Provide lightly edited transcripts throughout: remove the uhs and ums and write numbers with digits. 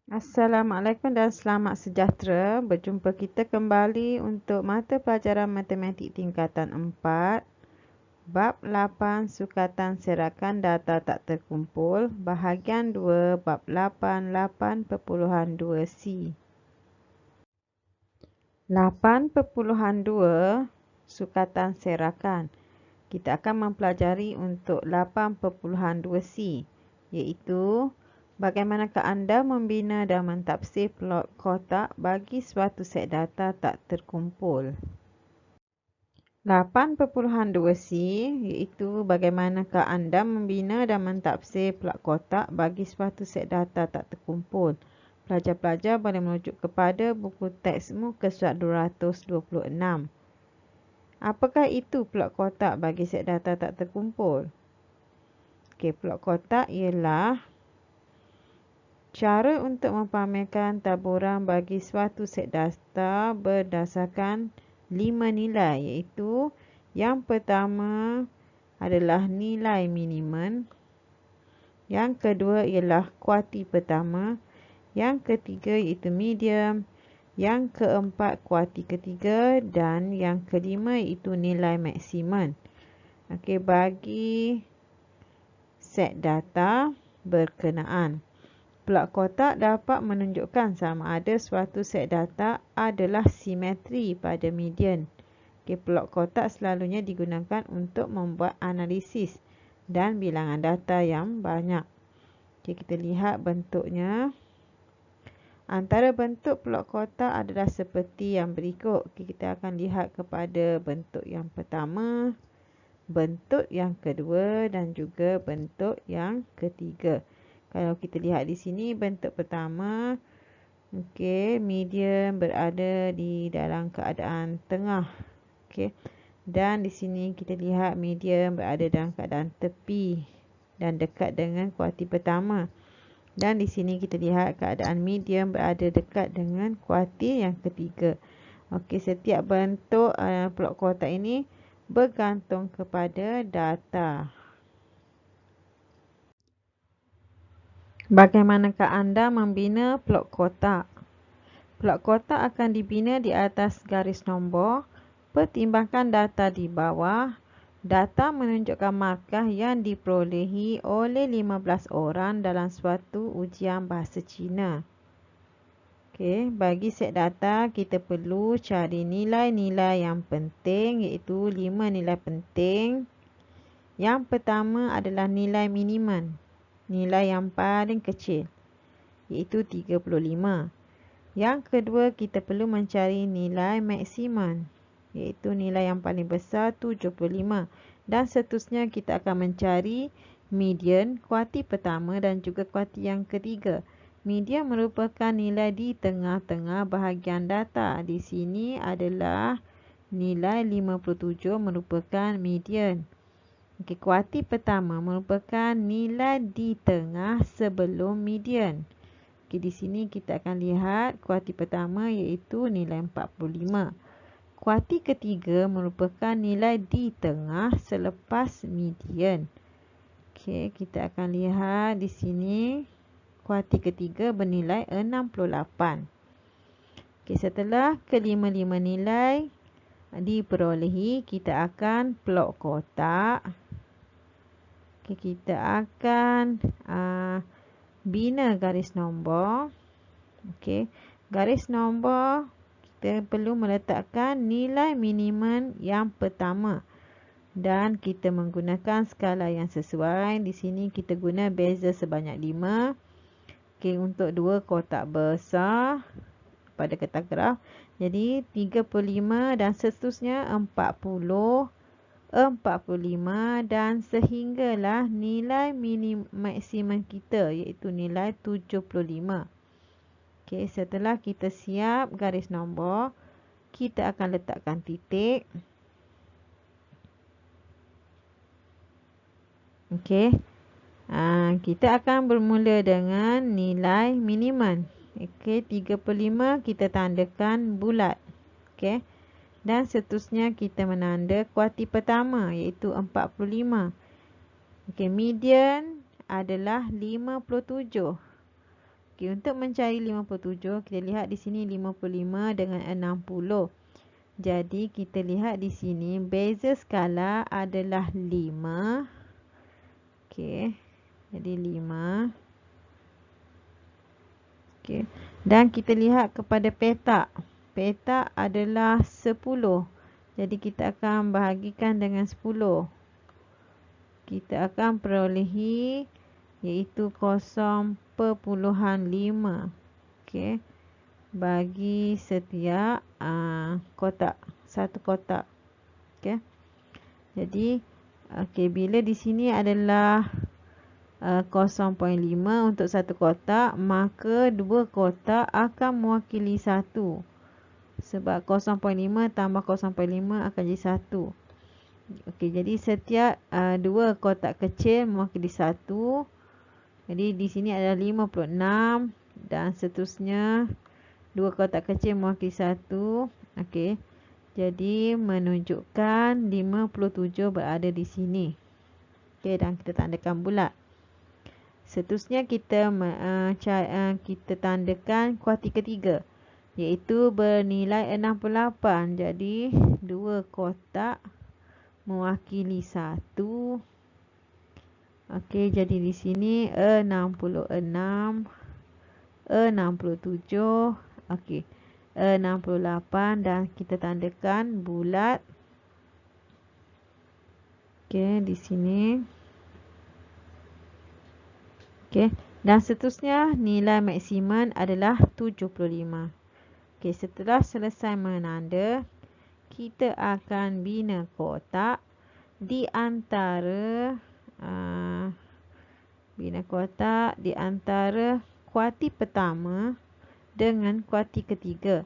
Assalamualaikum dan selamat sejahtera. Berjumpa kita kembali untuk mata pelajaran matematik tingkatan 4, bab 8 sukatan serakan data tak terkumpul, bahagian 2, bab 8, 8.2c. 8.2 sukatan serakan. Kita akan mempelajari untuk 8.2c, iaitu bagaimanakah anda membina dan mentafsir plot kotak bagi suatu set data tak terkumpul. 8.2c iaitu bagaimanakah anda membina dan mentafsir plot kotak bagi suatu set data tak terkumpul. Pelajar-pelajar boleh merujuk kepada buku teks muka surat 226. Apakah itu plot kotak bagi set data tak terkumpul? Okey, plot kotak ialah cara untuk mempamerkan taburan bagi suatu set data berdasarkan 5 nilai, iaitu yang pertama adalah nilai minimum, yang kedua ialah kuarti pertama, yang ketiga iaitu medium, yang keempat kuarti ketiga dan yang kelima iaitu nilai maksimum. Okey, bagi set data berkenaan. Plot kotak dapat menunjukkan sama ada suatu set data adalah simetri pada median. Okay, plot kotak selalunya digunakan untuk membuat analisis dan bilangan data yang banyak. Okay, kita lihat bentuknya. Antara bentuk plot kotak adalah seperti yang berikut. Okay, kita akan lihat kepada bentuk yang pertama, bentuk yang kedua dan juga bentuk yang ketiga. Kalau kita lihat di sini bentuk pertama, okey, medium berada di dalam keadaan tengah. Okey. Dan di sini kita lihat medium berada dalam keadaan tepi dan dekat dengan kuarti pertama. Dan di sini kita lihat keadaan medium berada dekat dengan kuarti yang ketiga. Okey, setiap bentuk plot kotak ini bergantung kepada data. Bagaimanakah anda membina plot kotak? Plot kotak akan dibina di atas garis nombor. Pertimbangkan data di bawah. Data menunjukkan markah yang diperolehi oleh 15 orang dalam suatu ujian bahasa Cina. Okey, bagi set data kita perlu cari nilai-nilai yang penting, iaitu 5 nilai penting. Yang pertama adalah nilai minimum, nilai yang paling kecil, iaitu 35. Yang kedua, kita perlu mencari nilai maksimum, iaitu nilai yang paling besar 75. Dan seterusnya kita akan mencari median, kuarti pertama dan juga kuarti yang ketiga. Median merupakan nilai di tengah-tengah bahagian data. Di sini adalah nilai 57 merupakan median. Okey, kuarti pertama merupakan nilai di tengah sebelum median. Okay, di sini kita akan lihat kuarti pertama iaitu nilai 45. Kuarti ketiga merupakan nilai di tengah selepas median. Okay, kita akan lihat di sini kuarti ketiga bernilai 68. Okay, setelah kelima-lima nilai diperolehi, kita akan plot kotak. Okay, kita akan bina garis nombor. Okey, garis nombor kita perlu meletakkan nilai minimum yang pertama dan kita menggunakan skala yang sesuai. Di sini kita guna beza sebanyak 5. Okey, untuk dua kotak besar pada kertas graf. Jadi 35 dan seterusnya 40, 45 dan sehinggalah nilai maksimum kita iaitu nilai 75. Okey, setelah kita siap garis nombor, kita akan letakkan titik. Okey. Kita akan bermula dengan nilai minimum. Okey, 35 kita tandakan bulat. Okey. Dan seterusnya kita menanda kuarti pertama iaitu 45. Okey, median adalah 57. Okey, untuk mencari 57, kita lihat di sini 55 dengan 60. Jadi kita lihat di sini beza skala adalah 5. Okey. Jadi 5. Okey. Dan kita lihat kepada petak. Petak adalah 10. Jadi kita akan bahagikan dengan 10. Kita akan perolehi iaitu 0.5. Okey. Bagi setiap kotak. Satu kotak. Okey. Jadi bila di sini adalah 0.5 untuk satu kotak, maka dua kotak akan mewakili 1. Sebab 0.5 tambah 0.5 akan jadi 1. Okey, jadi setiap dua kotak kecil mewakili 1. Jadi di sini ada 56 dan seterusnya dua kotak kecil mewakili 1. Okey. Jadi menunjukkan 57 berada di sini. Okey, dan kita tandakan bulat. Seterusnya kita tandakan kuarti ketiga iaitu bernilai 68. Jadi dua kotak mewakili 1. Okey, jadi di sini 66, 67, okey, 68 dan kita tandakan bulat. Okey, di sini. Okey, dan seterusnya nilai maksimum adalah 75. Okey, setelah selesai menanda, kita akan bina kotak di antara kuarti pertama dengan kuarti ketiga.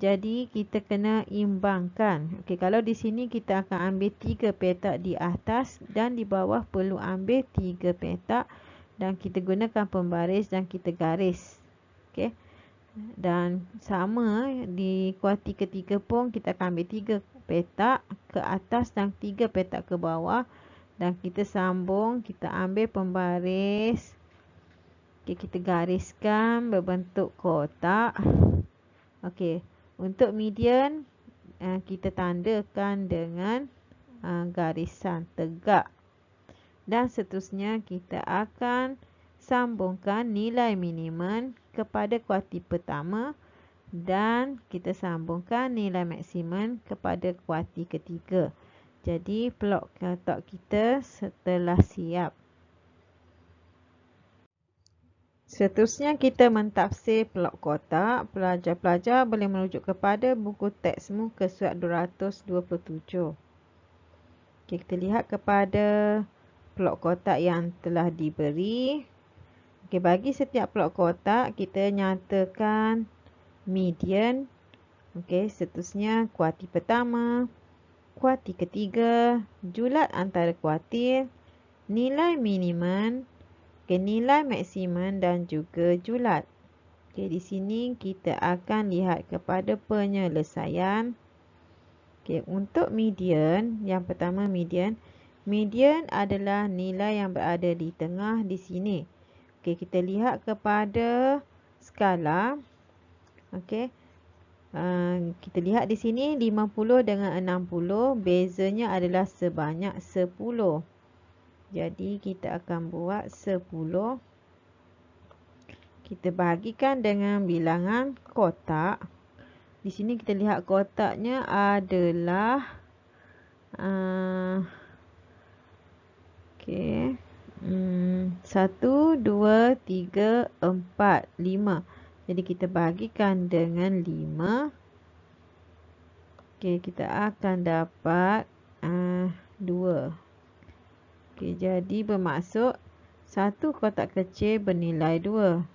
Jadi kita kena imbangkan. Okey, kalau di sini kita akan ambil 3 petak di atas dan di bawah perlu ambil 3 petak dan kita gunakan pembaris dan kita garis. Okey. Dan sama di kuarti ketiga pun kita akan ambil 3 petak ke atas dan 3 petak ke bawah dan kita sambung, kita ambil pembaris. Okey, kita gariskan berbentuk kotak. Okey, untuk median kita tandakan dengan garisan tegak. Dan seterusnya kita akan sambungkan nilai minimum kepada kuarti pertama dan kita sambungkan nilai maksimum kepada kuarti ketiga. Jadi plot kotak kita telah siap. Seterusnya kita mentafsir plot kotak. Pelajar-pelajar boleh merujuk kepada buku teks muka surat 227. Okay, kita lihat kepada plot kotak yang telah diberi. Okay, bagi setiap plot kotak kita nyatakan median. Okay, seterusnya kuarti pertama, kuarti ketiga, julat antara kuartil, nilai minimum, nilai maksimum dan juga julat. Okay, di sini kita akan lihat kepada penyelesaian. Okay, untuk median, yang pertama median. Median adalah nilai yang berada di tengah di sini. Okay, kita lihat kepada skala. Okay. Kita lihat di sini 50 dengan 60 bezanya adalah sebanyak 10. Jadi kita akan buat 10. Kita bahagikan dengan bilangan kotak. Di sini kita lihat kotaknya adalah 1, 2, 3, 4, 5. Jadi kita bahagikan dengan 5. Okey, kita akan dapat 2. Okey, jadi bermaksud satu kotak kecil bernilai 2.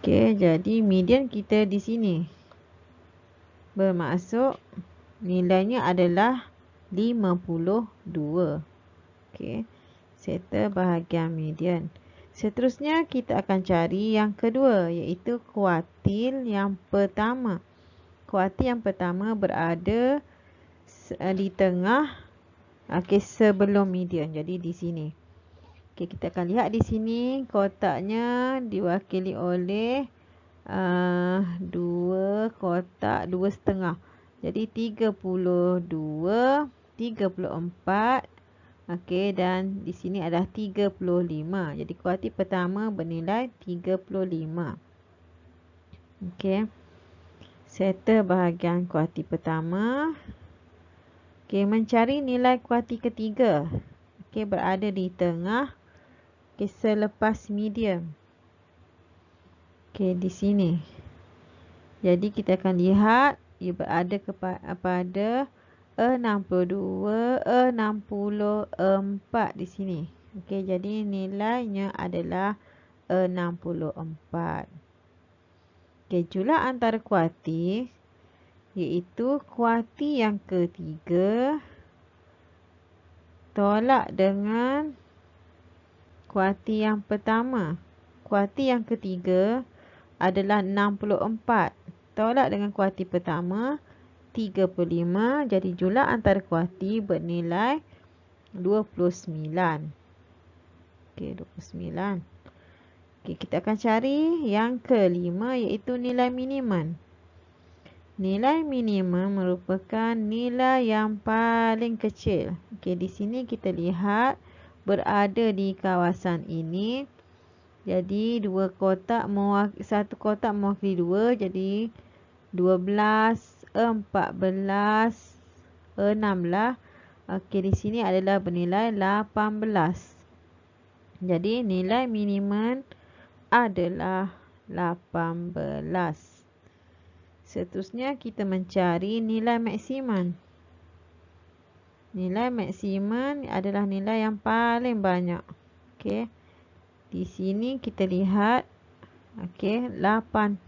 Okey, jadi median kita di sini. Bermaksud nilainya adalah 52. Okey, serta bahagian median. Seterusnya kita akan cari yang kedua iaitu kuartil yang pertama. Kuartil yang pertama berada di tengah sebelum median. Jadi di sini. Okey, kita akan lihat di sini kotaknya diwakili oleh 2 kotak 2,5. Jadi 32, 34. Okey, dan di sini ada 35. Jadi kuarti pertama bernilai 35. Okey. Settle bahagian kuarti pertama. Okey, mencari nilai kuarti ketiga. Okey, berada di tengah. Okey, selepas median. Okey, di sini. Jadi kita akan lihat ia berada pada 62, 64 di sini. Okey, jadi nilainya adalah 64. Okey, jumlah antara kuarti iaitu kuarti yang ketiga tolak dengan kuarti yang pertama. Kuarti yang ketiga adalah 64. Tolak dengan kuarti pertama 35. Jadi jumlah antara kuarti bernilai 29. Okey, 29. Okey, kita akan cari yang kelima iaitu nilai minimum. Nilai minimum merupakan nilai yang paling kecil. Okey, di sini kita lihat berada di kawasan ini. Jadi satu kotak mewakili 2, jadi 12, 14, 16. Okey, di sini adalah bernilai 18. Jadi nilai minimum adalah 18. Seterusnya kita mencari nilai maksimum. Nilai maksimum adalah nilai yang paling banyak. Okey. Di sini kita lihat okey 80.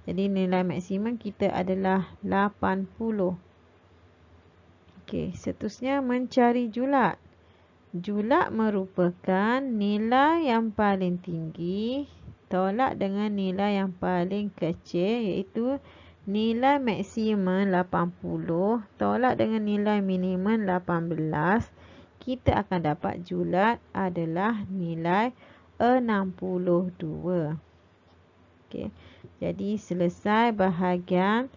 Jadi nilai maksimum kita adalah 80. Okey, seterusnya mencari julat. Julat merupakan nilai yang paling tinggi tolak dengan nilai yang paling kecil, iaitu nilai maksimum 80 tolak dengan nilai minimum 18. Kita akan dapat julat adalah nilai 62. Okey. Jadi selesai bahagian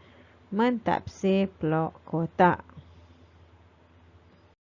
mentafsir blok kotak.